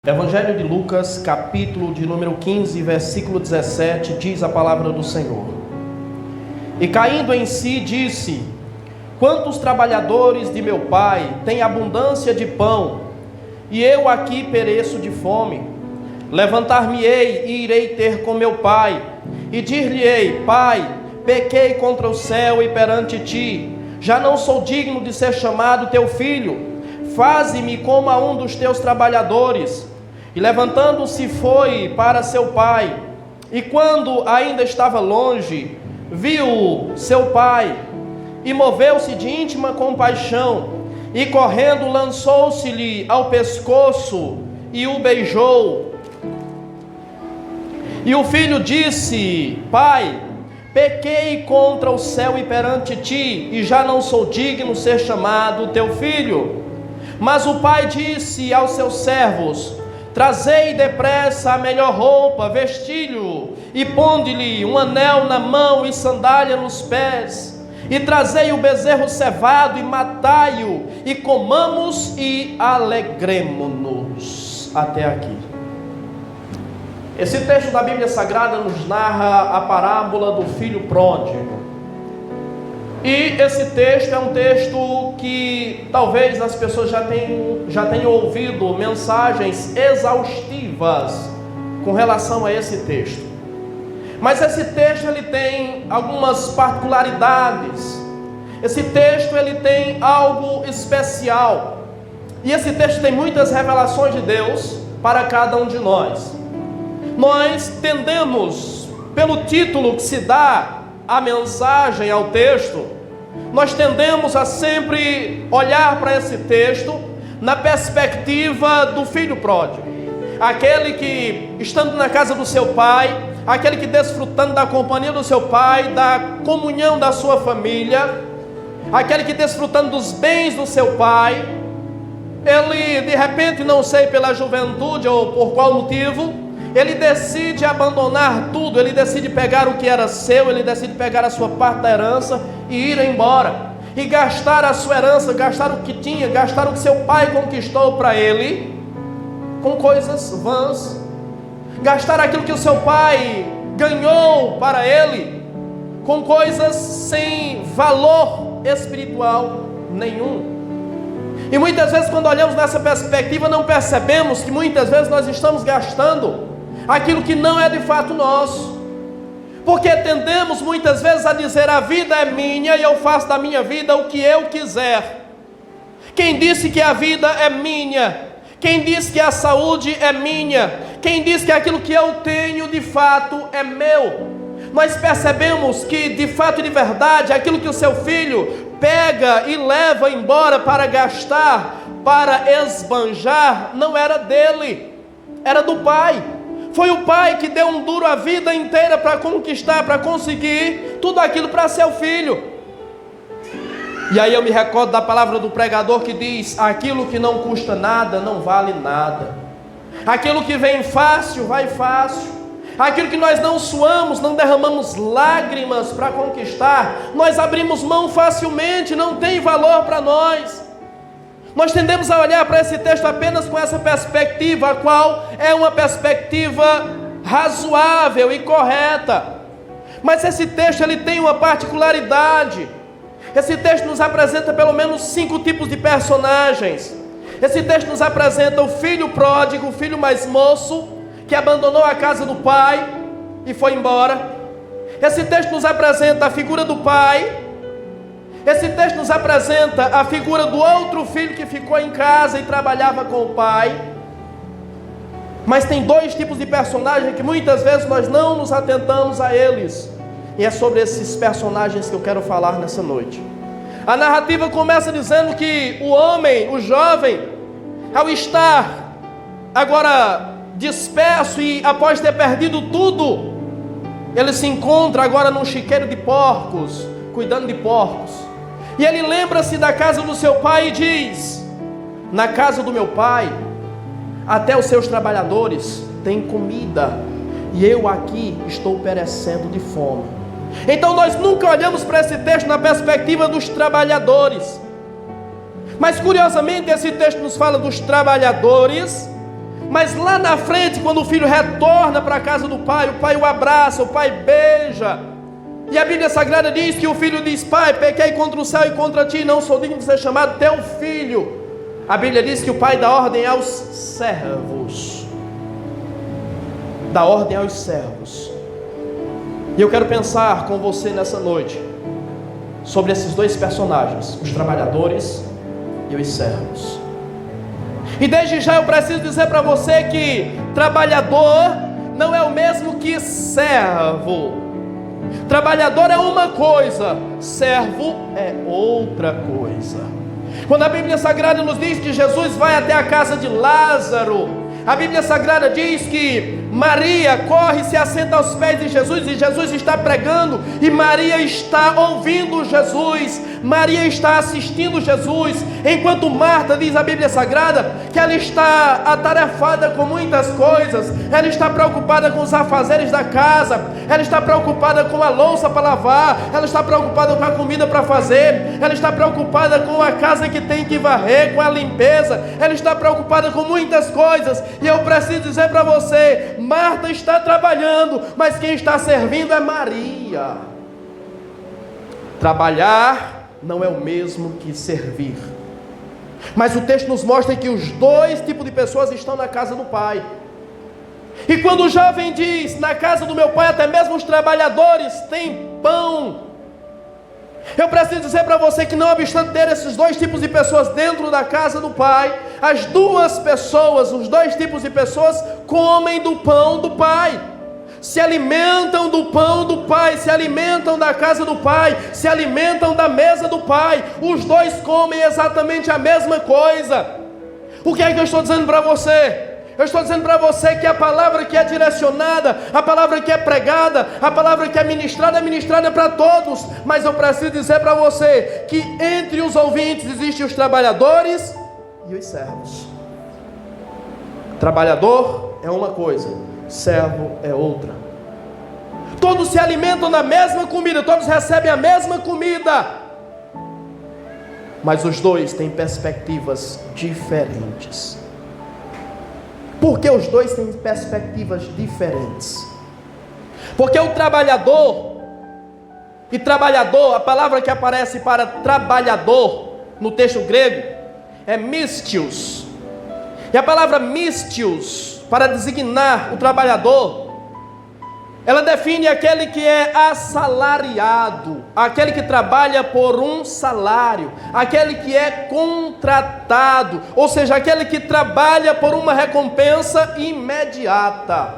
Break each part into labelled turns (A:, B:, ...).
A: Evangelho de Lucas, capítulo de número 15, versículo 17, diz a palavra do Senhor. E caindo em si, disse: quantos trabalhadores de meu pai têm abundância de pão, e eu aqui pereço de fome. Levantar-me-ei e irei ter com meu pai, e dir-lhe-ei: Pai, pequei contra o céu e perante ti, já não sou digno de ser chamado teu filho. Faze-me como a um dos teus trabalhadores. E levantando-se foi para seu pai, e quando ainda estava longe, viu seu pai, e moveu-se de íntima compaixão, e correndo lançou-se-lhe ao pescoço, e o beijou. E o filho disse: Pai, pequei contra o céu e perante ti, e já não sou digno ser chamado teu filho. Mas o pai disse aos seus servos: trazei depressa a melhor roupa, vestilho, e ponde-lhe um anel na mão e sandália nos pés, e trazei o bezerro cevado e matai-o, e comamos e alegremo-nos. Até aqui. Esse texto da Bíblia Sagrada nos narra a parábola do filho pródigo. E esse texto é um texto que talvez as pessoas já tenham ouvido mensagens exaustivas com relação a esse texto. Mas esse texto ele tem algumas particularidades. Esse texto ele tem algo especial. E esse texto tem muitas revelações de Deus para cada um de nós. Nós tendemos, pelo título que se dá a mensagem ao texto, nós tendemos a sempre olhar para esse texto na perspectiva do filho pródigo, aquele que, estando na casa do seu pai, aquele que desfrutando da companhia do seu pai, da comunhão da sua família, aquele que desfrutando dos bens do seu pai, ele de repente, não sei pela juventude ou por qual motivo, ele decide abandonar tudo, ele decide pegar o que era seu, ele decide pegar a sua parte da herança e ir embora. E gastar a sua herança, gastar o que tinha, gastar o que seu pai conquistou para ele, com coisas vãs. Gastar aquilo que o seu pai ganhou para ele, com coisas sem valor espiritual nenhum. E muitas vezes, quando olhamos nessa perspectiva, não percebemos que muitas vezes nós estamos gastando aquilo que não é de fato nosso, porque tendemos muitas vezes a dizer: a vida é minha e eu faço da minha vida o que eu quiser. Quem disse que a vida é minha? Quem disse que a saúde é minha? Quem disse que aquilo que eu tenho de fato é meu? Nós percebemos que de fato e de verdade aquilo que o seu filho pega e leva embora para gastar, para esbanjar, não era dele, era do pai. Foi o pai que deu um duro a vida inteira para conquistar, para conseguir tudo aquilo para seu filho. E aí eu me recordo da palavra do pregador que diz: aquilo que não custa nada, não vale nada. Aquilo que vem fácil, vai fácil. Aquilo que nós não suamos, não derramamos lágrimas para conquistar, nós abrimos mão facilmente, não tem valor para nós. Nós tendemos a olhar para esse texto apenas com essa perspectiva, a qual é uma perspectiva razoável e correta. Mas esse texto ele tem uma particularidade. Esse texto nos apresenta pelo menos 5 tipos de personagens. Esse texto nos apresenta o filho pródigo, o filho mais moço, que abandonou a casa do pai e foi embora. Esse texto nos apresenta a figura do pai. Esse texto nos apresenta a figura do outro filho que ficou em casa e trabalhava com o pai. Mas tem 2 tipos de personagens que muitas vezes nós não nos atentamos a eles. E é sobre esses personagens que eu quero falar nessa noite. A narrativa começa dizendo que o homem, o jovem, ao estar agora disperso e após ter perdido tudo, ele se encontra agora num chiqueiro de porcos, cuidando de porcos. E ele lembra-se da casa do seu pai e diz: na casa do meu pai, até os seus trabalhadores têm comida, e eu aqui estou perecendo de fome. Então nós nunca olhamos para esse texto na perspectiva dos trabalhadores. Mas curiosamente esse texto nos fala dos trabalhadores Mas lá na frente, quando o filho retorna para a casa do pai, o pai o abraça, o pai beija. E a Bíblia Sagrada diz que o filho diz: pai, pequei contra o céu e contra ti, não sou digno de ser chamado teu filho. A Bíblia diz que o pai dá ordem aos servos. Dá ordem aos servos. E eu quero pensar com você nessa noite sobre esses dois personagens, os trabalhadores e os servos. E desde já eu preciso dizer para você que trabalhador não é o mesmo que servo. Trabalhador é uma coisa, servo é outra coisa. Quando a Bíblia Sagrada nos diz que Jesus vai até a casa de Lázaro, a Bíblia Sagrada diz que Maria corre e se assenta aos pés de Jesus, e Jesus está pregando, e Maria está ouvindo Jesus, Maria está assistindo Jesus, enquanto Marta, diz a Bíblia Sagrada, que ela está atarefada com muitas coisas, ela está preocupada com os afazeres da casa, ela está preocupada com a louça para lavar, ela está preocupada com a comida para fazer, ela está preocupada com a casa que tem que varrer, com a limpeza, ela está preocupada com muitas coisas. E eu preciso dizer para você, Marta está trabalhando, mas quem está servindo é Maria. Trabalhar não é o mesmo que servir. Mas o texto nos mostra que os dois tipos de pessoas estão na casa do Pai. E quando o jovem diz: na casa do meu Pai até mesmo os trabalhadores têm pão, eu preciso dizer para você que, não obstante ter esses dois tipos de pessoas dentro da casa do Pai, as duas pessoas, os dois tipos de pessoas, comem do pão do Pai, se alimentam do pão do Pai, se alimentam da casa do Pai, se alimentam da mesa do Pai. Os dois comem exatamente a mesma coisa. O que é que eu estou dizendo para você? Eu estou dizendo para você que a palavra que é direcionada, a palavra que é pregada, a palavra que é ministrada para todos. Mas eu preciso dizer para você que entre os ouvintes existem os trabalhadores e os servos. Trabalhador é uma coisa, servo é outra. Todos se alimentam da mesma comida, todos recebem a mesma comida, mas os dois têm perspectivas diferentes. Porque os dois têm perspectivas diferentes. Porque o trabalhador, e trabalhador, a palavra que aparece para trabalhador no texto grego é mistios. E a palavra mistios, para designar o trabalhador, ela define aquele que é assalariado, aquele que trabalha por um salário, aquele que é contratado, ou seja, aquele que trabalha por uma recompensa imediata.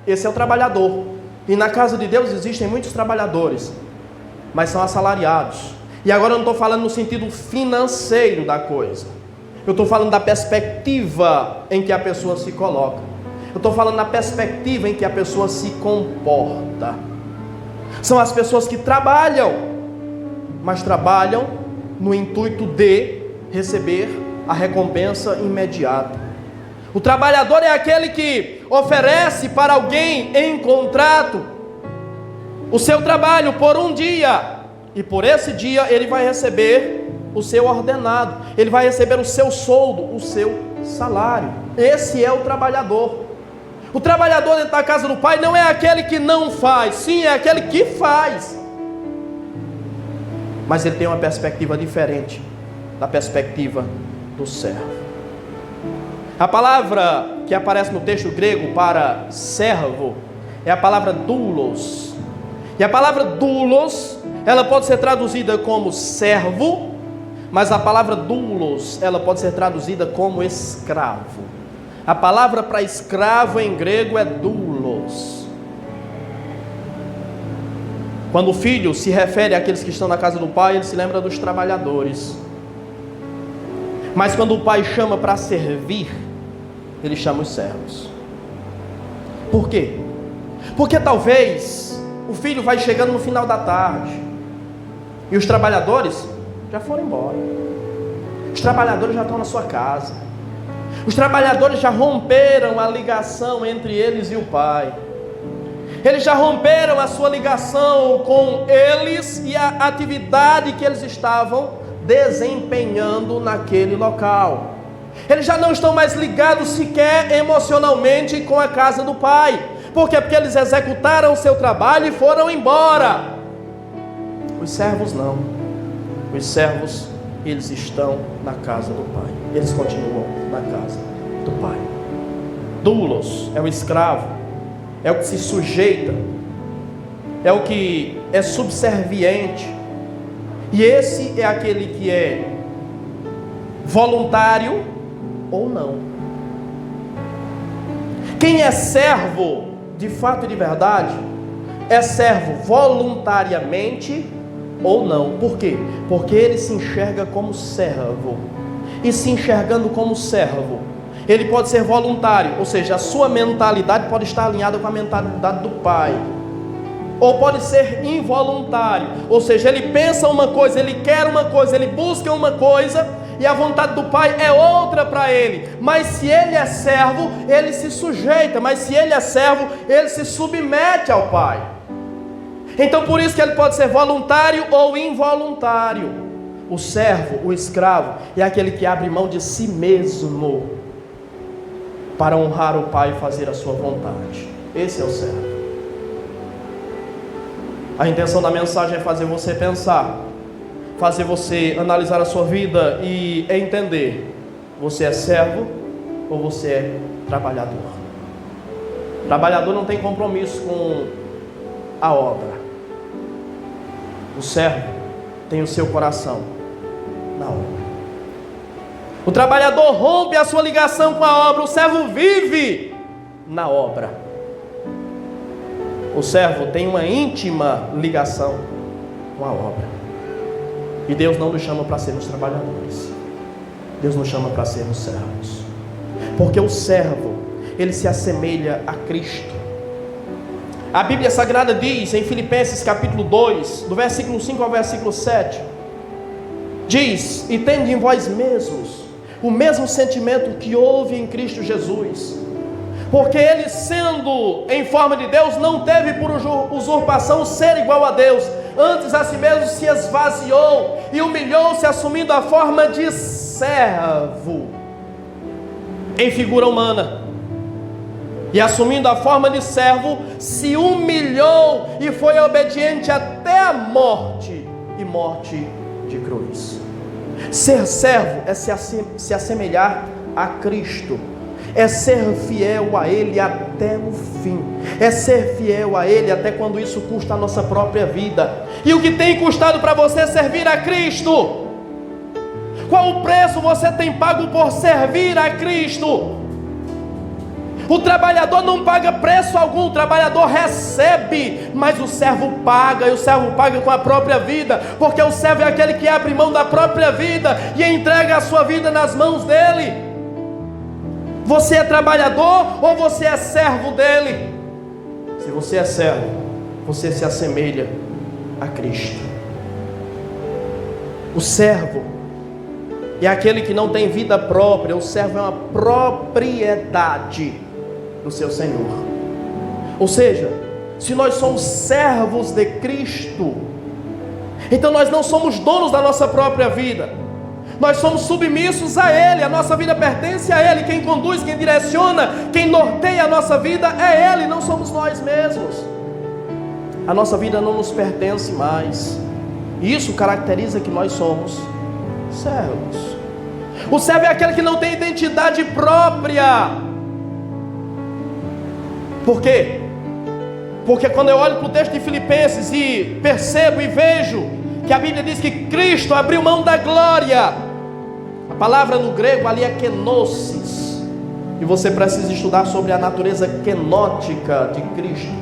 A: Esse é o trabalhador. E na casa de Deus existem muitos trabalhadores, mas são assalariados. E agora eu não estou falando no sentido financeiro da coisa, eu estou falando da perspectiva em que a pessoa se coloca. Eu estou falando na perspectiva em que a pessoa se comporta. São as pessoas que trabalham, mas trabalham no intuito de receber a recompensa imediata. O trabalhador é aquele que oferece para alguém em contrato o seu trabalho por um dia, e por esse dia ele vai receber o seu ordenado, ele vai receber o seu soldo, o seu salário. Esse é o trabalhador. O trabalhador dentro da casa do Pai não é aquele que não faz, sim, é aquele que faz, mas ele tem uma perspectiva diferente da perspectiva do servo. A palavra que aparece no texto grego para servo é a palavra doulos. E a palavra doulos, ela pode ser traduzida como servo, mas a palavra doulos, ela pode ser traduzida como escravo. A palavra para escravo em grego é doulos. Quando o filho se refere àqueles que estão na casa do pai, ele se lembra dos trabalhadores. Mas quando o pai chama para servir, ele chama os servos. Por quê? Porque talvez o filho vai chegando no final da tarde e os trabalhadores já foram embora. Os trabalhadores já estão na sua casa. Os trabalhadores já romperam a ligação entre eles e o pai. Eles já romperam a sua ligação com eles e a atividade que eles estavam desempenhando naquele local. Eles já não estão mais ligados sequer emocionalmente com a casa do pai. Por quê? Porque eles executaram o seu trabalho e foram embora. Os servos não. Os servos, eles estão na casa do pai. Eles continuam na casa do pai. Doulos é o escravo, é o que se sujeita, é o que é subserviente. E esse é aquele que é voluntário ou não. Quem é servo de fato e de verdade é servo voluntariamente ou não. Por quê? Porque ele se enxerga como servo. E se enxergando como servo, ele pode ser voluntário, ou seja, a sua mentalidade pode estar alinhada com a mentalidade do pai. Ou pode ser involuntário, ou seja, ele pensa uma coisa, ele quer uma coisa, ele busca uma coisa, e a vontade do pai é outra para ele. Mas se ele é servo, ele se sujeita. Mas se ele é servo, ele se submete ao pai. Então por isso que ele pode ser voluntário ou involuntário. O servo, o escravo, é aquele que abre mão de si mesmo para honrar o pai e fazer a sua vontade. Esse é o servo. A intenção da mensagem é fazer você pensar, fazer você analisar a sua vida e entender: você é servo ou você é trabalhador? Trabalhador não tem compromisso com a obra. O servo tem o seu coração na obra. O trabalhador rompe a sua ligação com a obra. O servo vive na obra. O servo tem uma íntima ligação com a obra. E Deus não nos chama para sermos trabalhadores. Deus nos chama para sermos servos. Porque o servo, ele se assemelha a Cristo. A Bíblia Sagrada diz em Filipenses capítulo 2, do versículo 5 ao versículo 7, diz: e tende em vós mesmos o mesmo sentimento que houve em Cristo Jesus, porque ele, sendo em forma de Deus, não teve por usurpação ser igual a Deus, antes a si mesmo se esvaziou e humilhou-se, assumindo a forma de servo em figura humana. E assumindo a forma de servo, se humilhou e foi obediente até a morte, e morte de cruz. Ser servo é se assemelhar a Cristo, é ser fiel a Ele até o fim, é ser fiel a Ele até quando isso custa a nossa própria vida. E o que tem custado para você servir a Cristo? Qual o preço você tem pago por servir a Cristo? O trabalhador não paga preço algum, o trabalhador recebe, mas o servo paga, e o servo paga com a própria vida, porque o servo é aquele que abre mão da própria vida e entrega a sua vida nas mãos dele. Você é trabalhador ou você é servo dele? Se você é servo, você se assemelha a Cristo. O servo é aquele que não tem vida própria, o servo é uma propriedade do seu Senhor. Ou seja, se nós somos servos de Cristo, então nós não somos donos da nossa própria vida, nós somos submissos a Ele, a nossa vida pertence a Ele. Quem conduz, quem direciona, quem norteia a nossa vida é Ele, não somos nós mesmos. A nossa vida não nos pertence mais. Isso caracteriza que nós somos servos. O servo é aquele que não tem identidade própria. Por quê? Porque quando eu olho para o texto de Filipenses e percebo e vejo que a Bíblia diz que Cristo abriu mão da glória, a palavra no grego ali é kenosis, e você precisa estudar sobre a natureza kenótica de Cristo.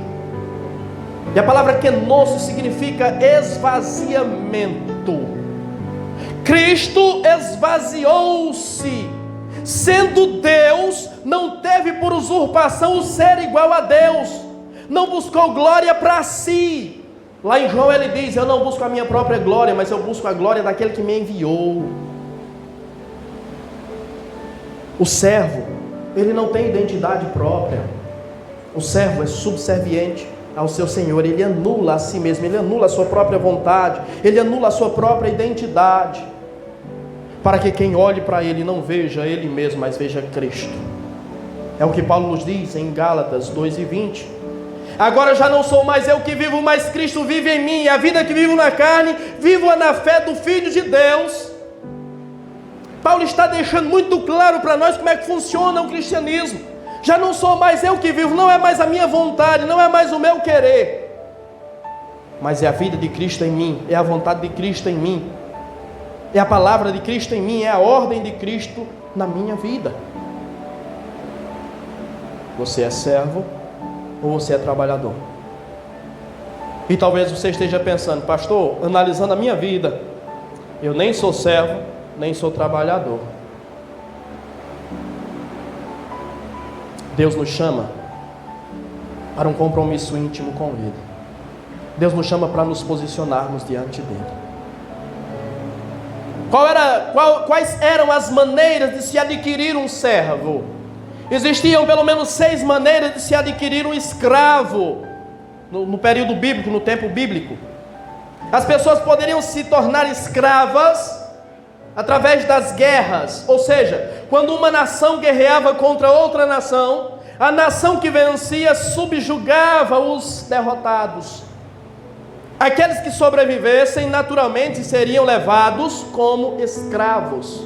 A: E a palavra kenosis significa esvaziamento. Cristo esvaziou-se. Sendo Deus, não teve por usurpação o ser igual a Deus, não buscou glória para si. Lá em João ele diz: eu não busco a minha própria glória, mas eu busco a glória daquele que me enviou. O servo, ele não tem identidade própria. O servo é subserviente ao seu Senhor, ele anula a si mesmo, ele anula a sua própria vontade, ele anula a sua própria identidade. para que quem olhe para ele não veja ele mesmo, mas veja Cristo. É o que Paulo nos diz em Gálatas 2:20. Agora já não sou mais eu que vivo, mas Cristo vive em mim. E a vida que vivo na carne, vivo-a na fé do Filho de Deus. Paulo está deixando muito claro para nós como é que funciona o cristianismo. Já não sou mais eu que vivo, não é mais a minha vontade, não é mais o meu querer, mas é a vida de Cristo em mim, é a vontade de Cristo em mim, é a palavra de Cristo em mim, é a ordem de Cristo na minha vida. Você é servo ou você é trabalhador? E talvez você esteja pensando: pastor, analisando a minha vida, eu nem sou servo, nem sou trabalhador. Deus nos chama para um compromisso íntimo com Ele. Deus nos chama para nos posicionarmos diante dEle. Quais eram as maneiras de se adquirir um servo? Existiam pelo menos 6 maneiras de se adquirir um escravo no período bíblico, no tempo bíblico. As pessoas poderiam se tornar escravas através das guerras, ou seja, quando uma nação guerreava contra outra nação, a nação que vencia subjugava os derrotados. Aqueles que sobrevivessem naturalmente seriam levados como escravos.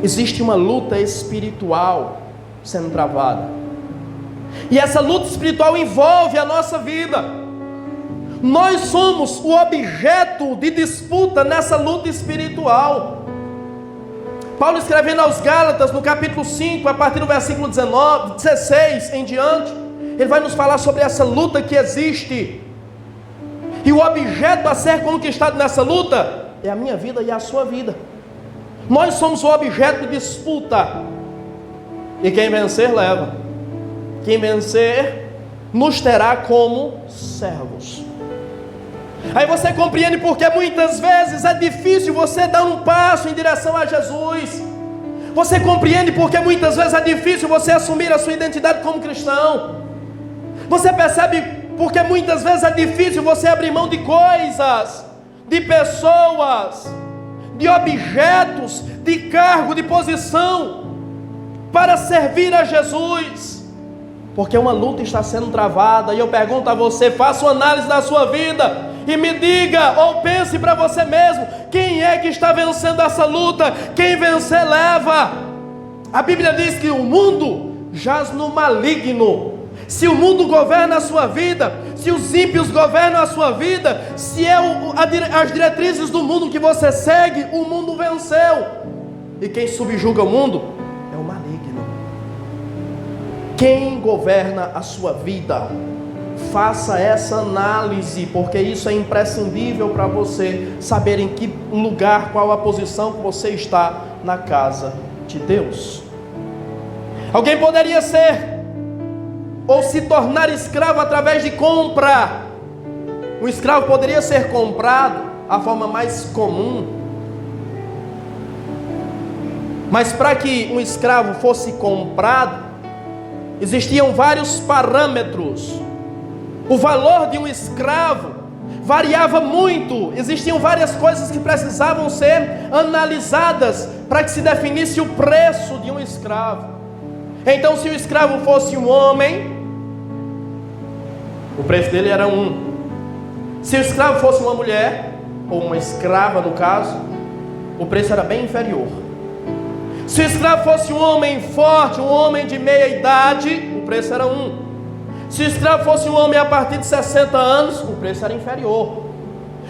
A: Existe uma luta espiritual sendo travada, e essa luta espiritual envolve a nossa vida. Nós somos o objeto de disputa nessa luta espiritual. Paulo, escrevendo aos Gálatas, no capítulo 5, a partir do versículo 16 em diante, ele vai nos falar sobre essa luta que existe. E o objeto a ser conquistado nessa luta é a minha vida e a sua vida. Nós somos o objeto de disputa. E quem vencer, leva. Quem vencer, nos terá como servos. Aí você compreende porque muitas vezes é difícil você dar um passo em direção a Jesus. Você compreende porque muitas vezes é difícil você assumir a sua identidade como cristão. Você percebe porque muitas vezes é difícil você abrir mão de coisas, de pessoas, de objetos, de cargo, de posição, para servir a Jesus. Porque uma luta está sendo travada. E eu pergunto a você: faça uma análise da sua vida e me diga, ou pense para você mesmo, quem é que está vencendo essa luta? Quem vencer leva. A Bíblia diz que o mundo jaz no maligno. Se o mundo governa a sua vida, se os ímpios governam a sua vida, se é as diretrizes do mundo que você segue, o mundo venceu. E quem subjuga o mundo é o maligno. Quem governa a sua vida? Faça essa análise, porque isso é imprescindível para você saber em que lugar, qual a posição que você está na casa de Deus. Alguém poderia ser ou se tornar escravo através de compra. Um escravo poderia ser comprado, a forma mais comum. Mas para que um escravo fosse comprado, existiam vários parâmetros. O valor de um escravo variava muito. Existiam várias coisas que precisavam ser analisadas para que se definisse o preço de um escravo. Então, se o escravo fosse um homem, o preço dele era 1. Se o escravo fosse uma mulher, ou uma escrava no caso, o preço era bem inferior. Se o escravo fosse um homem forte, um homem de meia idade, o preço era 1. Se o escravo fosse um homem a partir de 60 anos, o preço era inferior.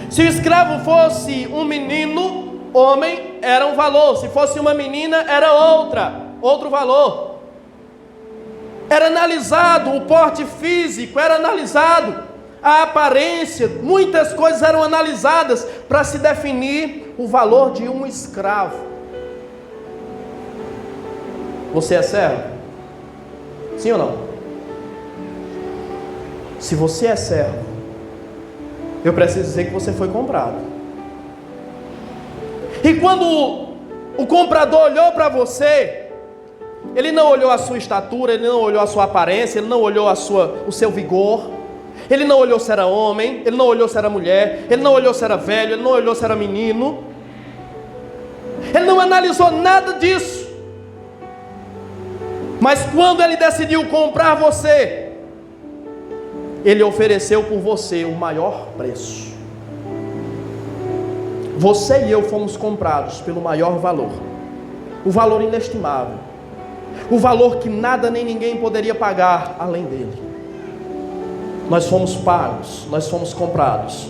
A: Se o escravo fosse um menino, homem, era um valor. Se fosse uma menina, era outro valor. Era analisado o porte físico, era analisado a aparência, muitas coisas eram analisadas para se definir o valor de um escravo. Você é servo? Sim ou não? Se você é servo, eu preciso dizer que você foi comprado. E quando o comprador olhou para você, ele não olhou a sua estatura, ele não olhou a sua aparência, ele não olhou o seu vigor, ele não olhou se era homem, ele não olhou se era mulher, ele não olhou se era velho, ele não olhou se era menino. Ele não analisou nada disso. Mas quando Ele decidiu comprar você, Ele ofereceu por você o maior preço. Você e eu fomos comprados pelo maior valor, o valor inestimável, o valor que nada nem ninguém poderia pagar além dele. Nós fomos pagos, nós fomos comprados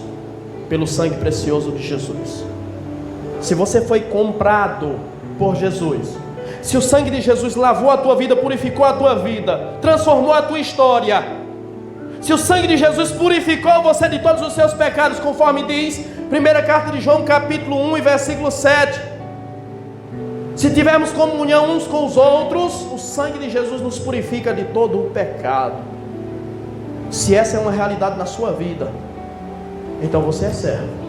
A: pelo sangue precioso de Jesus. Se você foi comprado por Jesus, se o sangue de Jesus lavou a tua vida, purificou a tua vida, transformou a tua história, se o sangue de Jesus purificou você de todos os seus pecados, conforme diz primeira carta de João, capítulo 1 e versículo 7, se tivermos comunhão uns com os outros, o sangue de Jesus nos purifica de todo o pecado. Se essa é uma realidade na sua vida, então você é servo.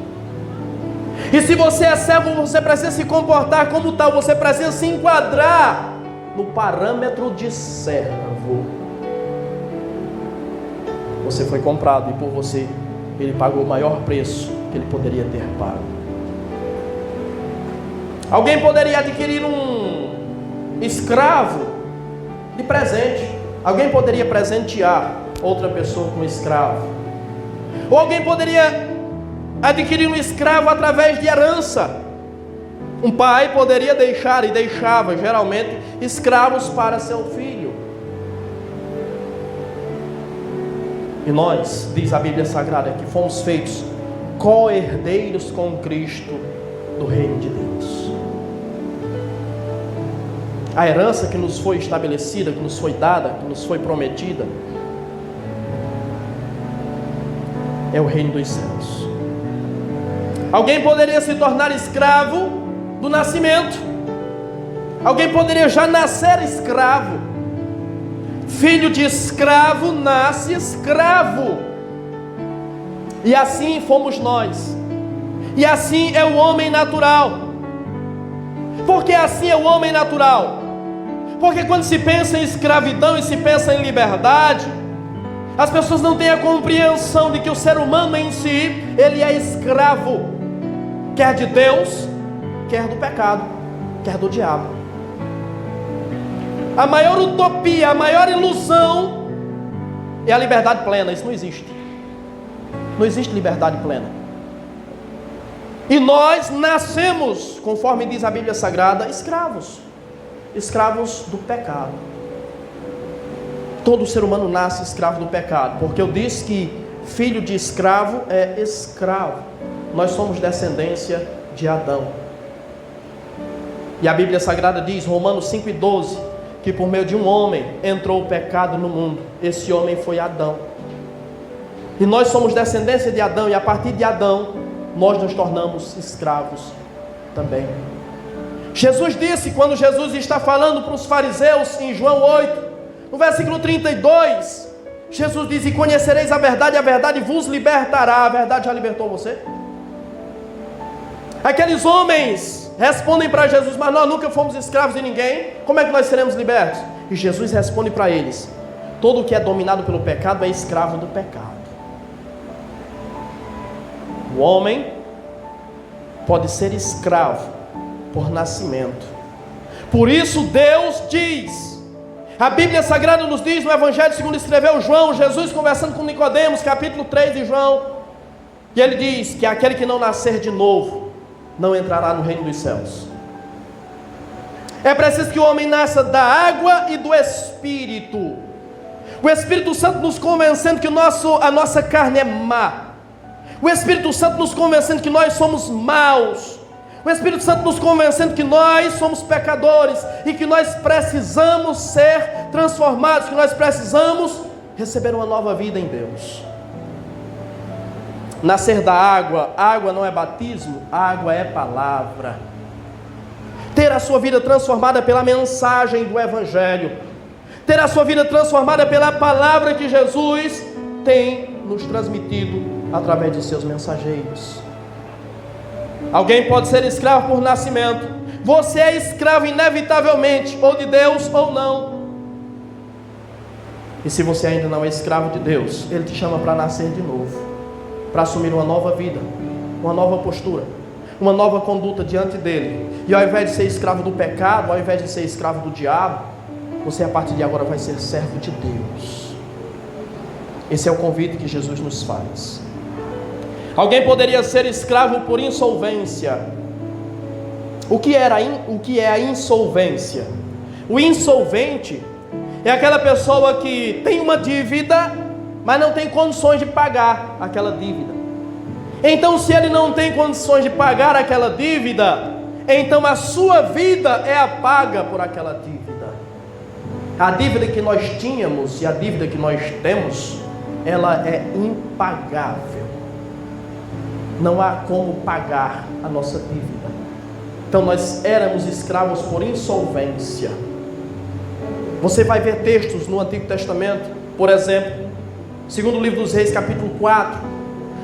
A: E se você é servo, você precisa se comportar como tal, você precisa se enquadrar no parâmetro de servo. Você foi comprado e por você Ele pagou o maior preço que Ele poderia ter pago. Alguém poderia adquirir um escravo de presente. Alguém poderia presentear outra pessoa com um escravo. Ou alguém poderia adquirir um escravo através de herança. Um pai poderia deixar, e deixava geralmente, escravos para seu filho. E nós, diz a Bíblia Sagrada, que fomos feitos co-herdeiros com Cristo do reino de Deus. A herança que nos foi estabelecida, que nos foi dada, que nos foi prometida, é o reino dos céus. Alguém poderia se tornar escravo do nascimento. Alguém poderia já nascer escravo. Filho de escravo nasce escravo. E assim fomos nós. E assim é o homem natural. Por que assim é o homem natural? Porque quando se pensa em escravidão e se pensa em liberdade, as pessoas não têm a compreensão de que o ser humano em si, ele é escravo, quer de Deus, quer do pecado, quer do diabo. A maior utopia, a maior ilusão é a liberdade plena. Isso não existe. Não existe liberdade plena. E nós nascemos, conforme diz a Bíblia Sagrada, escravos. Escravos do pecado. Todo ser humano nasce escravo do pecado, porque eu disse que filho de escravo é escravo. Nós somos descendência de Adão. E a Bíblia Sagrada diz, Romanos 5:12, que por meio de um homem entrou o pecado no mundo. Esse homem foi Adão. E nós somos descendência de Adão, e a partir de Adão, nós nos tornamos escravos também. Jesus disse, quando Jesus está falando para os fariseus, em João 8, no versículo 32, Jesus diz, e conhecereis a verdade vos libertará. A verdade já libertou você? Aqueles homens respondem para Jesus, mas nós nunca fomos escravos de ninguém, como é que nós seremos libertos? E Jesus responde para eles, todo o que é dominado pelo pecado é escravo do pecado. O homem pode ser escravo por nascimento. Por isso Deus diz, a Bíblia Sagrada nos diz no Evangelho segundo escreveu João, Jesus conversando com Nicodemos, capítulo 3 de João, e ele diz que aquele que não nascer de novo não entrará no reino dos céus. É preciso que o homem nasça da água e do Espírito. O Espírito Santo nos convencendo que a nossa carne é má. O Espírito Santo nos convencendo que nós somos maus. O Espírito Santo nos convencendo que nós somos pecadores e que nós precisamos ser transformados, que nós precisamos receber uma nova vida em Deus. Nascer da água, água não é batismo, água é palavra. Ter a sua vida transformada pela mensagem do Evangelho, ter a sua vida transformada pela palavra que Jesus tem nos transmitido através de seus mensageiros. Alguém pode ser escravo por nascimento. Você é escravo inevitavelmente, ou de Deus ou não. E se você ainda não é escravo de Deus, Ele te chama para nascer de novo, para assumir uma nova vida, uma nova postura, uma nova conduta diante dele. E ao invés de ser escravo do pecado, ao invés de ser escravo do diabo, você a partir de agora vai ser servo de Deus. Esse é o convite que Jesus nos faz. Alguém poderia ser escravo por insolvência. O que é a insolvência? O insolvente é aquela pessoa que tem uma dívida, mas não tem condições de pagar aquela dívida. Então, se ele não tem condições de pagar aquela dívida, então a sua vida é a paga por aquela dívida. A dívida que nós tínhamos e a dívida que nós temos, ela é impagável. Não há como pagar a nossa dívida. Então nós éramos escravos por insolvência. Você vai ver textos no Antigo Testamento, por exemplo, segundo o livro dos Reis, capítulo 4,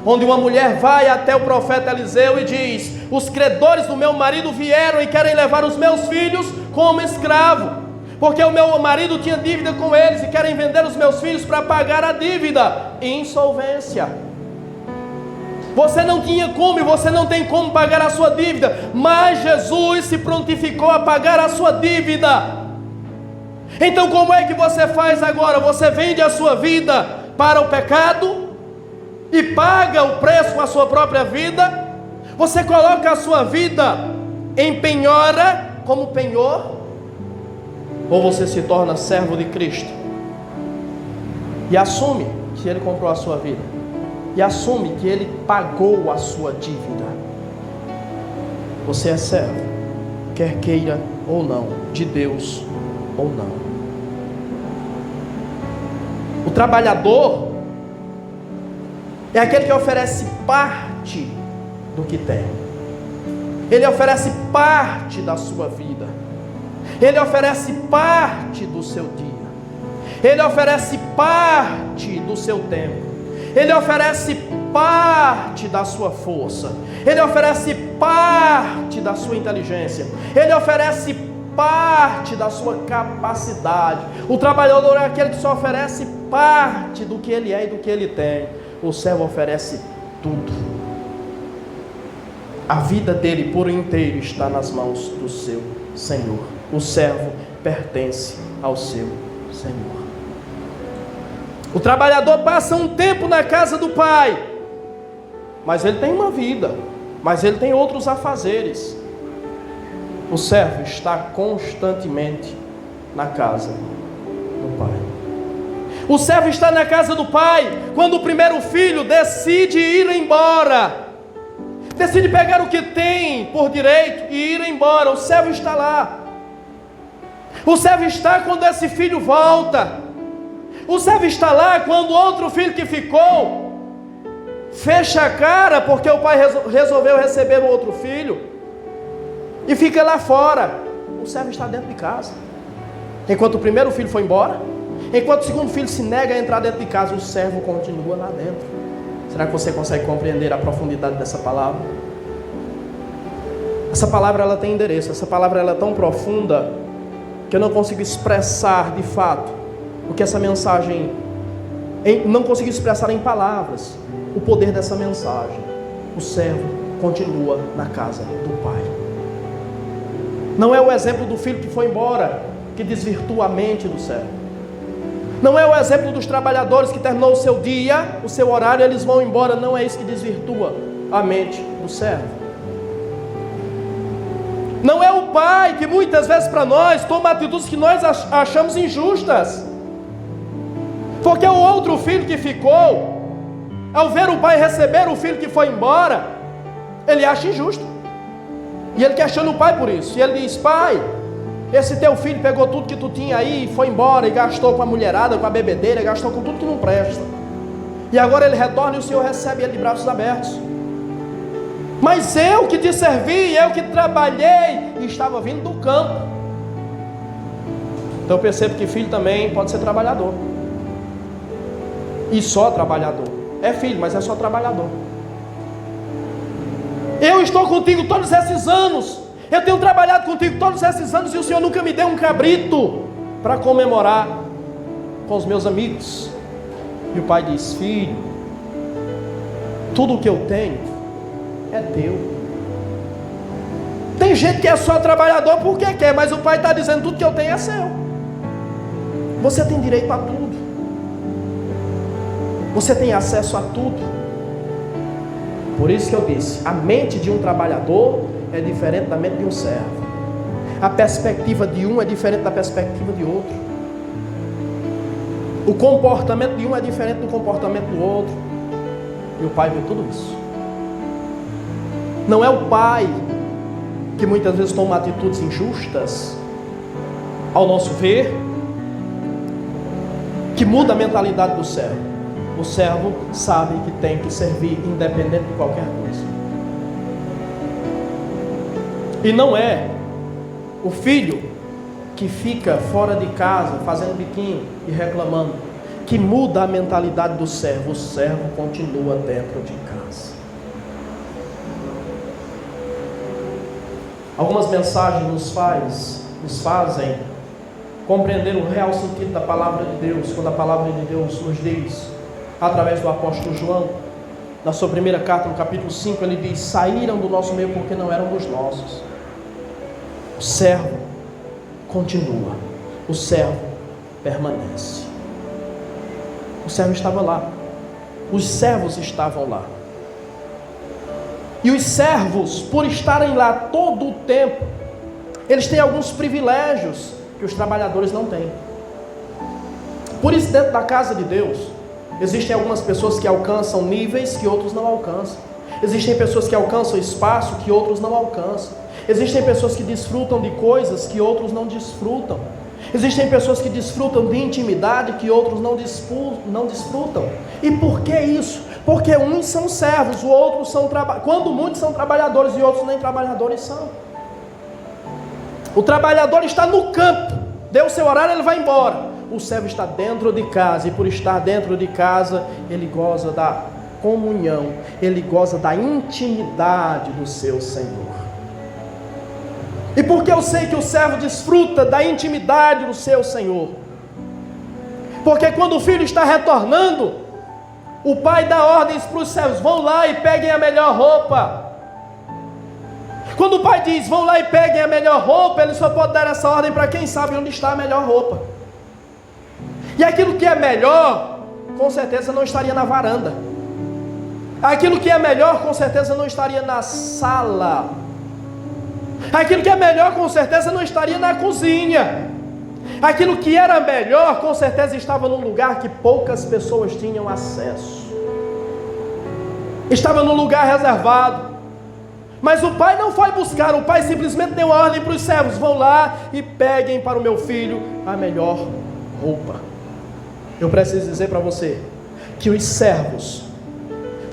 A: onde uma mulher vai até o profeta Eliseu e diz: os credores do meu marido vieram e querem levar os meus filhos como escravo, porque o meu marido tinha dívida com eles e querem vender os meus filhos para pagar a dívida. Insolvência. Você não tinha como e você não tem como pagar a sua dívida, mas Jesus se prontificou a pagar a sua dívida. Então como é que você faz agora? Você vende a sua vida para o pecado e paga o preço com a sua própria vida? Você coloca a sua vida em penhora, como penhor? Ou você se torna servo de Cristo e assume que Ele comprou a sua vida, e assume que Ele pagou a sua dívida? Você é servo, quer queira ou não, de Deus ou não. O trabalhador é aquele que oferece parte do que tem. Ele oferece parte da sua vida. Ele oferece parte do seu dia. Ele oferece parte do seu tempo. Ele oferece parte da sua força. Ele oferece parte da sua inteligência. Ele oferece parte da sua capacidade. O trabalhador é aquele que só oferece parte do que ele é e do que ele tem. O servo oferece tudo. A vida dele por inteiro está nas mãos do seu Senhor. O servo pertence ao seu Senhor. O trabalhador passa um tempo na casa do pai, mas ele tem uma vida, mas ele tem outros afazeres. O servo está constantemente na casa do pai. O servo está na casa do pai quando o primeiro filho decide ir embora, decide pegar o que tem por direito e ir embora. O servo está lá. O servo está quando esse filho volta. O servo está lá quando outro filho que ficou fecha a cara porque o pai resolveu receber o outro filho e fica lá fora. O servo está dentro de casa. Enquanto o primeiro filho foi embora, enquanto o segundo filho se nega a entrar dentro de casa, o servo continua lá dentro. Será que você consegue compreender a profundidade dessa palavra? Essa palavra ela tem endereço. Essa palavra ela é tão profunda que eu não consigo expressar de fato o que essa mensagem, não consigo expressar em palavras o poder dessa mensagem. O servo continua na casa do pai. Não é o exemplo do filho que foi embora que desvirtua a mente do servo. Não é o exemplo dos trabalhadores que terminou o seu dia, o seu horário, eles vão embora. Não é isso que desvirtua a mente do servo. Não é o pai que muitas vezes para nós toma atitudes que nós achamos injustas. Porque o outro filho que ficou, ao ver o pai receber o filho que foi embora, ele acha injusto. E ele questiona o pai por isso. E ele diz: pai, esse teu filho pegou tudo que tu tinha aí e foi embora, e gastou com a mulherada, com a bebedeira, gastou com tudo que não presta. E agora ele retorna e o Senhor recebe ele de braços abertos. Mas eu que te servi, eu que trabalhei, e estava vindo do campo. Então eu percebo que filho também pode ser trabalhador. E só trabalhador. É filho, mas é só trabalhador. Eu estou contigo todos esses anos. Eu tenho trabalhado contigo todos esses anos e o Senhor nunca me deu um cabrito para comemorar com os meus amigos. E o pai diz: filho, tudo o que eu tenho é teu. Tem gente que é só trabalhador porque quer, mas o pai está dizendo: tudo que eu tenho é seu. Você tem direito a tudo. Você tem acesso a tudo. Por isso que eu disse: a mente de um trabalhador é diferente da mente de um servo. A perspectiva de um é diferente da perspectiva de outro. O comportamento de um é diferente do comportamento do outro. E o pai vê tudo isso. Não é o pai que muitas vezes toma atitudes injustas, ao nosso ver, que muda a mentalidade do servo. O servo sabe que tem que servir independente de qualquer coisa. E não é o filho que fica fora de casa fazendo biquinho e reclamando que muda a mentalidade do servo. O servo continua dentro de casa. Algumas mensagens nos fazem compreender o real sentido da palavra de Deus, quando a palavra de Deus nos diz, através do apóstolo João, na sua primeira carta, no capítulo 5, ele diz: saíram do nosso meio porque não eram dos nossos. O servo continua, o servo permanece. O servo estava lá, os servos estavam lá. E os servos, por estarem lá todo o tempo, eles têm alguns privilégios que os trabalhadores não têm. Por isso, dentro da casa de Deus, existem algumas pessoas que alcançam níveis que outros não alcançam. Existem pessoas que alcançam espaço que outros não alcançam. Existem pessoas que desfrutam de coisas que outros não desfrutam. Existem pessoas que desfrutam de intimidade que outros não desfrutam. E por que isso? Porque uns são servos, os outros são trabalhadores. Quando muitos são trabalhadores e outros nem trabalhadores são. O trabalhador está no campo, deu o seu horário, ele vai embora. O servo está dentro de casa, e por estar dentro de casa, ele goza da comunhão, ele goza da intimidade do seu Senhor. E por que eu sei que o servo desfruta da intimidade do seu Senhor? Porque quando o filho está retornando, o pai dá ordens para os servos: vão lá e peguem a melhor roupa. Quando o pai diz: vão lá e peguem a melhor roupa, ele só pode dar essa ordem para quem sabe onde está a melhor roupa. E aquilo que é melhor, com certeza não estaria na varanda. Aquilo que é melhor, com certeza não estaria na sala. Aquilo que é melhor, com certeza não estaria na cozinha. Aquilo que era melhor, com certeza estava num lugar que poucas pessoas tinham acesso. Estava num lugar reservado. Mas o pai não foi buscar, o pai simplesmente deu a ordem para os servos: vão lá e peguem para o meu filho a melhor roupa. Eu preciso dizer para você que os servos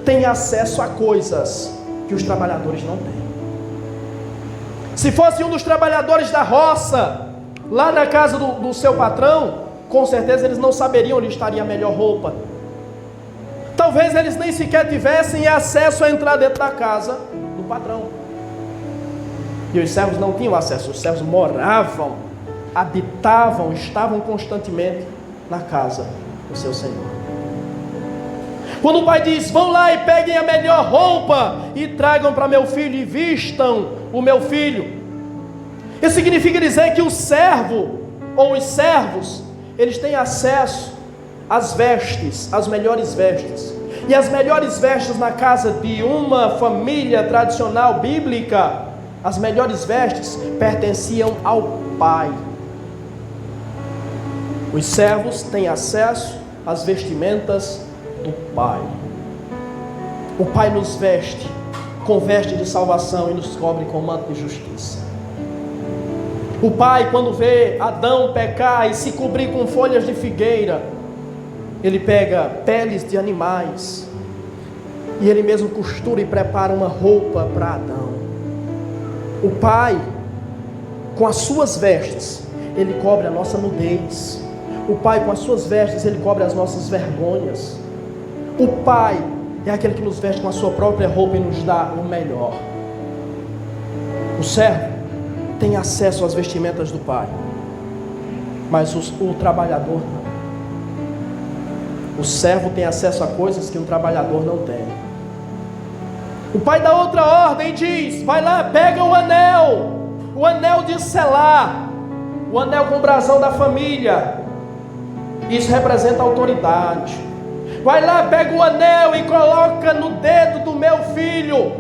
A: têm acesso a coisas que os trabalhadores não têm. Se fosse um dos trabalhadores da roça, lá na casa do seu patrão, com certeza eles não saberiam onde estaria a melhor roupa. Talvez eles nem sequer tivessem acesso a entrar dentro da casa do patrão. E os servos não tinham acesso. Os servos moravam, habitavam, estavam constantemente na casa do seu Senhor. Quando o pai diz: vão lá e peguem a melhor roupa e tragam para meu filho e vistam o meu filho, isso significa dizer que o servo ou os servos, eles têm acesso às vestes, às melhores vestes. E as melhores vestes na casa de uma família tradicional bíblica, as melhores vestes pertenciam ao pai. Os servos têm acesso às vestimentas do pai. O pai nos veste com veste de salvação e nos cobre com manto de justiça. O pai, quando vê Adão pecar e se cobrir com folhas de figueira, ele pega peles de animais e ele mesmo costura e prepara uma roupa para Adão. O pai, com as suas vestes, ele cobre a nossa nudez. O pai, com as suas vestes, ele cobre as nossas vergonhas. O pai é aquele que nos veste com a sua própria roupa e nos dá o melhor. O servo tem acesso às vestimentas do pai, mas o trabalhador não. O servo tem acesso a coisas que um trabalhador não tem. O pai dá outra ordem e diz: vai lá, pega o anel. o anel de selar, o anel com o brasão da família, isso representa autoridade. Vai lá, pega o anel e coloca no dedo do meu filho.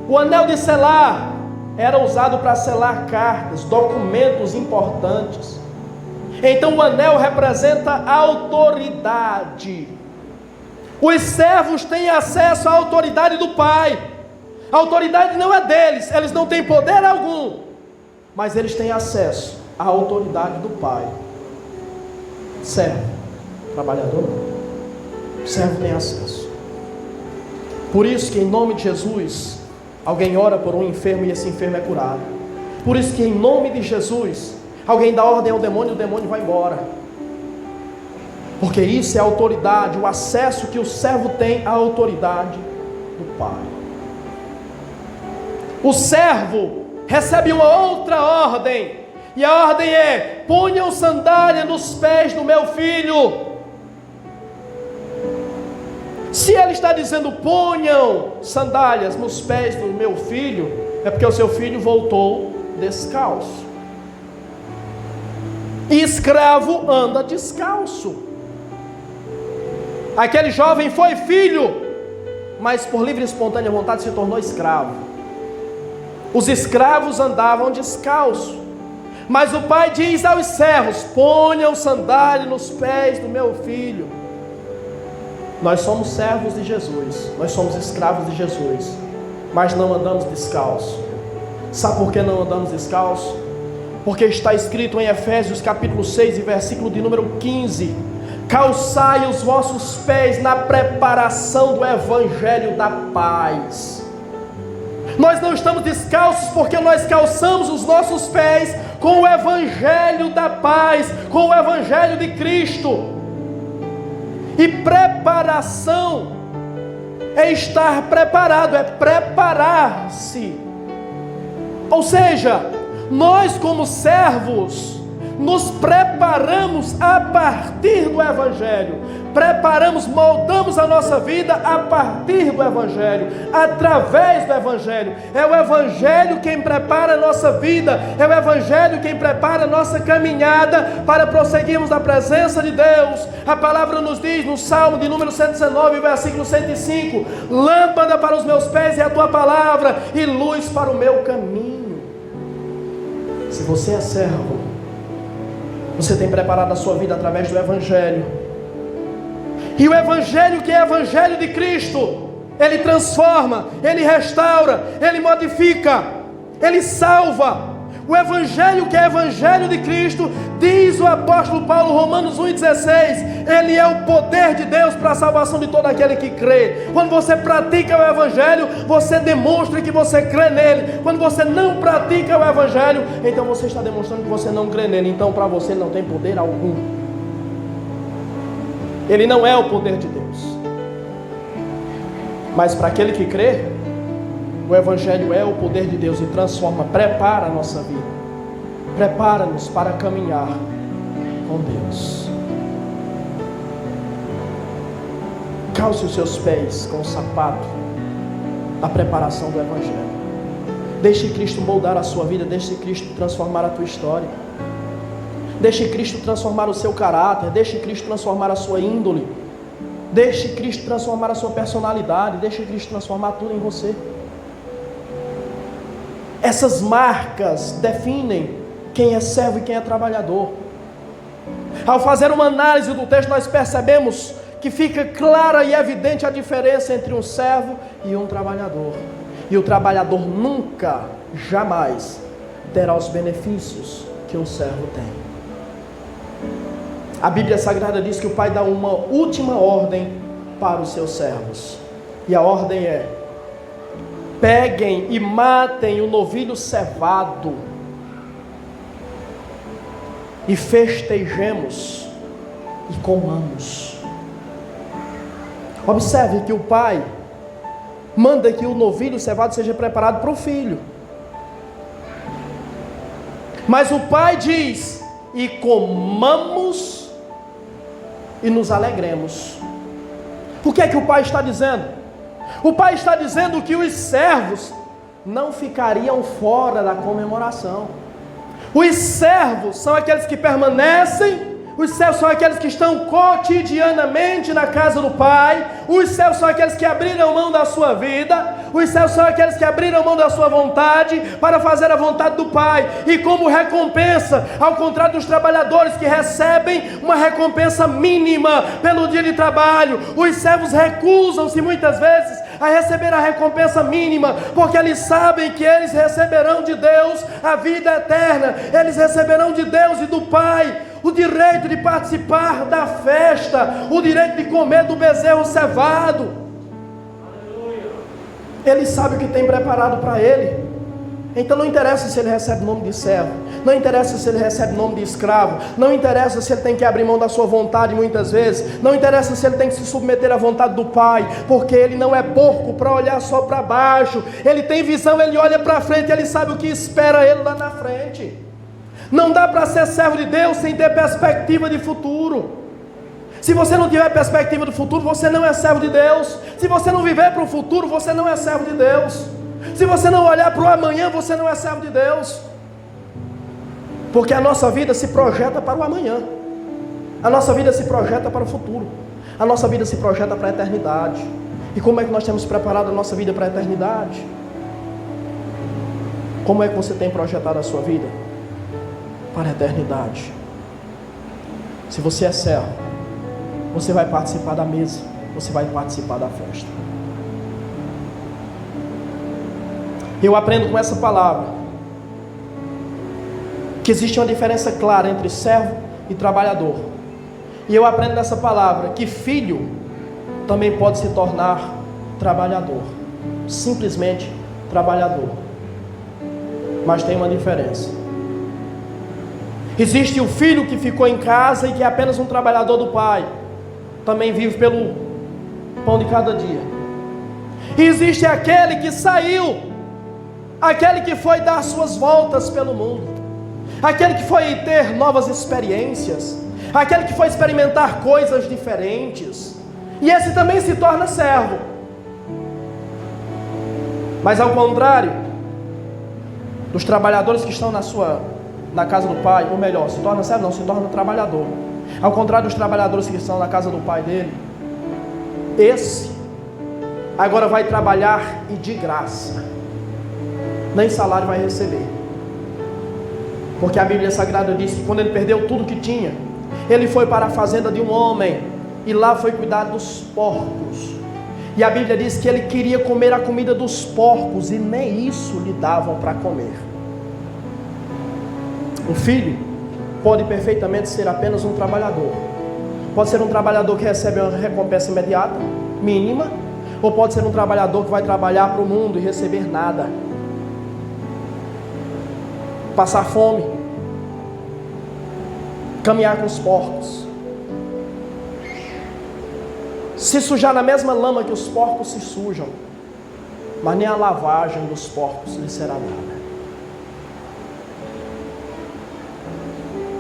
A: O anel de selar era usado para selar cartas, documentos importantes. Então o anel representa autoridade. Os servos têm acesso à autoridade do pai. A autoridade não é deles, eles não têm poder algum, mas eles têm acesso à autoridade do pai. Servo, trabalhador não. Servo tem acesso. Por isso que em nome de Jesus, alguém ora por um enfermo e esse enfermo é curado. Por isso que em nome de Jesus, alguém dá ordem ao demônio e o demônio vai embora. Porque isso é a autoridade, o acesso que o servo tem à autoridade do pai. O servo recebe uma outra ordem, e a ordem é: ponham sandália nos pés do meu filho. Se ele está dizendo ponham sandálias nos pés do meu filho, é porque o seu filho voltou descalço. E escravo anda descalço. Aquele jovem foi filho, mas por livre e espontânea vontade se tornou escravo. Os escravos andavam descalços, mas o pai diz aos servos: ponham sandália nos pés do meu filho. Nós somos servos de Jesus, nós somos escravos de Jesus, mas não andamos descalços. Sabe por que não andamos descalços? Porque está escrito em Efésios capítulo 6 e versículo de número 15: calçai os vossos pés na preparação do evangelho da paz. Nós não estamos descalços porque nós calçamos os nossos pés com o evangelho da paz, com o evangelho de Cristo. E preparação é estar preparado, é preparar-se. Ou seja, nós como servos nos preparamos a partir do evangelho. Preparamos, moldamos a nossa vida a partir do evangelho, através do evangelho. É o evangelho quem prepara a nossa vida, é o evangelho quem prepara a nossa caminhada para prosseguirmos na presença de Deus. A palavra nos diz no Salmo de número 119, versículo 105: lâmpada para os meus pés é a tua palavra e luz para o meu caminho. Se você é servo, você tem preparado a sua vida através do evangelho. E o evangelho, que é o evangelho de Cristo, ele transforma, ele restaura, ele modifica, ele salva. O evangelho, que é o evangelho de Cristo, diz o apóstolo Paulo, Romanos 1,16, ele é o poder de Deus para a salvação de todo aquele que crê. Quando você pratica o evangelho, você demonstra que você crê nele. Quando você não pratica o evangelho, então você está demonstrando que você não crê nele. Então para você ele não tem poder algum. Ele não é o poder de Deus. Mas para aquele que crê, o evangelho é o poder de Deus e transforma, prepara a nossa vida, prepara-nos para caminhar com Deus. Calce os seus pés com o sapato da preparação do evangelho. Deixe Cristo moldar a sua vida, deixe Cristo transformar a tua história. Deixe Cristo transformar o seu caráter, deixe Cristo transformar a sua índole, deixe Cristo transformar a sua personalidade, deixe Cristo transformar tudo em você. Essas marcas definem quem é servo e quem é trabalhador. Ao fazer uma análise do texto, nós percebemos que fica clara e evidente a diferença entre um servo e um trabalhador. E o trabalhador nunca, jamais terá os benefícios que o servo tem. A Bíblia Sagrada diz que o Pai dá uma última ordem para os seus servos. E a ordem é: peguem e matem o novilho cevado e festejemos e comamos. Observe que o pai manda que o novilho cevado seja preparado para o filho. Mas o pai diz: e comamos e nos alegremos. Por que é que o pai está dizendo? O pai está dizendo que os servos não ficariam fora da comemoração. Os servos são aqueles que permanecem. Os servos são aqueles que estão cotidianamente na casa do Pai. Os servos são aqueles que abriram mão da sua vida. Os servos são aqueles que abriram mão da sua vontade para fazer a vontade do Pai. E como recompensa, ao contrário dos trabalhadores que recebem uma recompensa mínima pelo dia de trabalho, os servos recusam-se muitas vezes a receber a recompensa mínima, porque eles sabem que eles receberão de Deus a vida eterna. Eles receberão de Deus e do Pai o direito de participar da festa, o direito de comer do bezerro cevado. Ele sabe o que tem preparado para ele. Então não interessa se ele recebe o nome de servo, não interessa se ele recebe o nome de escravo, não interessa se ele tem que abrir mão da sua vontade muitas vezes, não interessa se ele tem que se submeter à vontade do Pai, porque ele não é porco para olhar só para baixo. Ele tem visão, ele olha para frente, ele sabe o que espera ele lá na frente. Não dá para ser servo de Deus sem ter perspectiva de futuro. Se você não tiver perspectiva do futuro, você não é servo de Deus. Se você não viver para o futuro, você não é servo de Deus. Se você não olhar para o amanhã, você não é servo de Deus. Porque a nossa vida se projeta para o amanhã. A nossa vida se projeta para o futuro. A nossa vida se projeta para a eternidade. E como é que nós temos preparado a nossa vida para a eternidade? Como é que você tem projetado a sua vida para a eternidade? Se você é servo, você vai participar da mesa, você vai participar da festa. Eu aprendo com essa palavra que existe uma diferença clara entre servo e trabalhador. E eu aprendo nessa palavra que filho também pode se tornar trabalhador, simplesmente trabalhador. Mas tem uma diferença. Existe o filho que ficou em casa e que é apenas um trabalhador do pai, também vive pelo pão de cada dia. E existe aquele que saiu, aquele que foi dar suas voltas pelo mundo, aquele que foi ter novas experiências, aquele que foi experimentar coisas diferentes, e esse também se torna servo. Mas ao contrário dos trabalhadores que estão na casa do pai, ou melhor, se torna servo não, se torna trabalhador. Ao contrário dos trabalhadores que estão na casa do pai dele, esse agora vai trabalhar e de graça, nem salário vai receber. Porque a Bíblia Sagrada diz que quando ele perdeu tudo que tinha, ele foi para a fazenda de um homem, e lá foi cuidar dos porcos. E a Bíblia diz que ele queria comer a comida dos porcos, e nem isso lhe davam para comer. O filho pode perfeitamente ser apenas um trabalhador. Pode ser um trabalhador que recebe uma recompensa imediata, mínima, ou pode ser um trabalhador que vai trabalhar para o mundo e receber nada, passar fome, caminhar com os porcos, se sujar na mesma lama que os porcos se sujam, mas nem a lavagem dos porcos lhe será dada.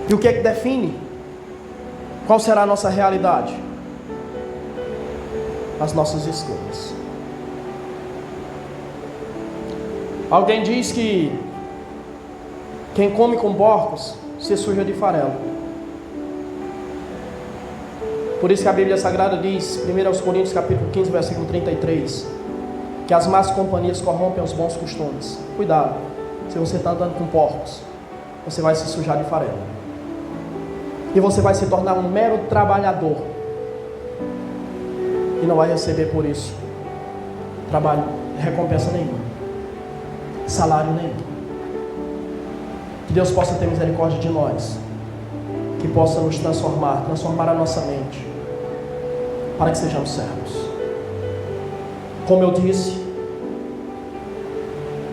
A: E o que é que define qual será a nossa realidade? As nossas escolhas. Alguém diz que quem come com porcos se suja de farelo. Por isso que a Bíblia Sagrada diz, 1 Coríntios capítulo 15, versículo 33, que as más companhias corrompem os bons costumes. Cuidado, se você está andando com porcos, você vai se sujar de farelo. E você vai se tornar um mero trabalhador, e não vai receber por isso trabalho, recompensa nenhuma, salário nenhum. Que Deus possa ter misericórdia de nós, que possa nos transformar a nossa mente, para que sejamos servos. Como eu disse,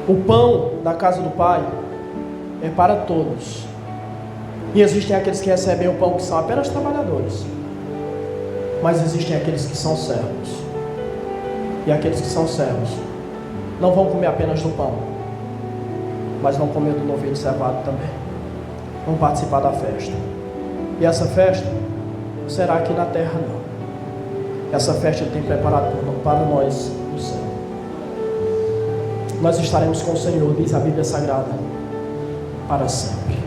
A: o pão da casa do Pai é para todos. E existem aqueles que recebem o pão que são apenas trabalhadores, mas existem aqueles que são servos. E aqueles que são servos não vão comer apenas do pão, mas vão comer do novilho cevado também. Vão participar da festa. E essa festa não será aqui na terra, não. Essa festa Ele tem preparado para nós no céu. nós estaremos com o Senhor, diz a Bíblia Sagrada, para sempre.